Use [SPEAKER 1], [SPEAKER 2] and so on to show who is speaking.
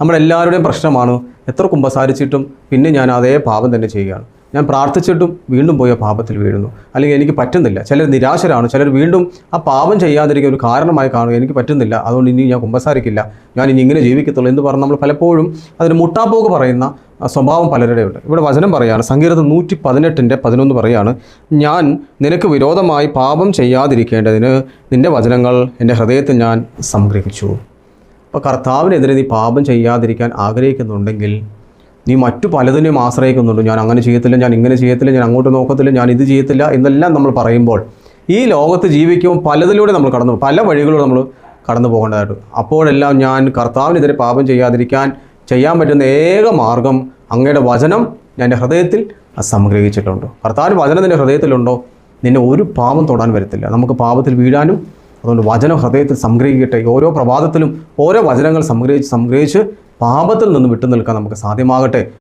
[SPEAKER 1] നമ്മളെല്ലാവരുടെയും പ്രശ്നമാണ്. എത്ര കുമ്പസാരിച്ചിട്ടും പിന്നെ ഞാൻ അതേ പാപം തന്നെ ചെയ്യുകയാണ്. ഞാൻ പ്രാർത്ഥിച്ചിട്ടും വീണ്ടും പോയി ആ പാപത്തിൽ വീഴുന്നു. അല്ലെങ്കിൽ എനിക്ക് പറ്റുന്നില്ല. ചിലർ നിരാശരാണ്. ചിലർ വീണ്ടും ആ പാപം ചെയ്യാതിരിക്കുക ഒരു കാരണമായി കാണുക. എനിക്ക് പറ്റുന്നില്ല, അതുകൊണ്ട് ഇനി ഞാൻ കുമ്പസാരിക്കില്ല, ഞാൻ ഇനി ഇങ്ങനെ ജീവിക്കത്തുള്ളൂ എന്ന് പറഞ്ഞ് നമ്മൾ പലപ്പോഴും അതിന് മുട്ടാപ്പോക്ക് പറയുന്ന സ്വഭാവം പലരുടെയുണ്ട്. ഇവിടെ വചനം പറയുകയാണ്, സങ്കീർത്തനം 118:11 പറയുകയാണ്, ഞാൻ നിനക്ക് വിരോധമായി പാപം ചെയ്യാതിരിക്കേണ്ടതിന് നിൻ്റെ വചനങ്ങൾ എൻ്റെ ഹൃദയത്തിൽ ഞാൻ സംഗ്രഹിച്ചു. അപ്പോൾ കർത്താവിനെതിരെ നീ പാപം ചെയ്യാതിരിക്കാൻ ആഗ്രഹിക്കുന്നുണ്ടെങ്കിൽ നീ മറ്റു പലതിനെയും ആശ്രയിക്കുന്നുണ്ട്. ഞാൻ അങ്ങനെ ചെയ്യത്തില്ല, ഞാൻ ഇങ്ങനെ ചെയ്യത്തില്ല, ഞാൻ അങ്ങോട്ട് നോക്കത്തില്ല, ഞാൻ ഇത് ചെയ്യത്തില്ല എന്നെല്ലാം നമ്മൾ പറയുമ്പോൾ ഈ ലോകത്ത് ജീവിക്കുമ്പോൾ പലതിലൂടെ നമ്മൾ പല വഴികളിലൂടെ നമ്മൾ കടന്നു പോകേണ്ടതായിട്ട്. അപ്പോഴെല്ലാം ഞാൻ കർത്താവിനെതിരെ പാപം ചെയ്യാൻ പറ്റുന്ന ഏക മാർഗം അങ്ങയുടെ വചനം ഞാൻ എൻ്റെ ഹൃദയത്തിൽ സംഗ്രഹിച്ചിട്ടുണ്ട്. കർത്താവിൻ്റെ വചനം നിൻ്റെ ഹൃദയത്തിലുണ്ടോ, നിന്നെ ഒരു പാപം തൊടാൻ വരത്തില്ല. നമുക്ക് പാപത്തിൽ വീഴാനും അതുകൊണ്ട് വചനം ഹൃദയത്തിൽ സംഗ്രഹിക്കട്ടെ. ഓരോ പ്രഭാതത്തിലും ഓരോ വചനങ്ങൾ സംഗ്രഹിച്ച് പാപത്തിൽ നിന്ന് വിട്ടു നിൽക്കാൻ നമുക്ക് സാധ്യമാകട്ടെ.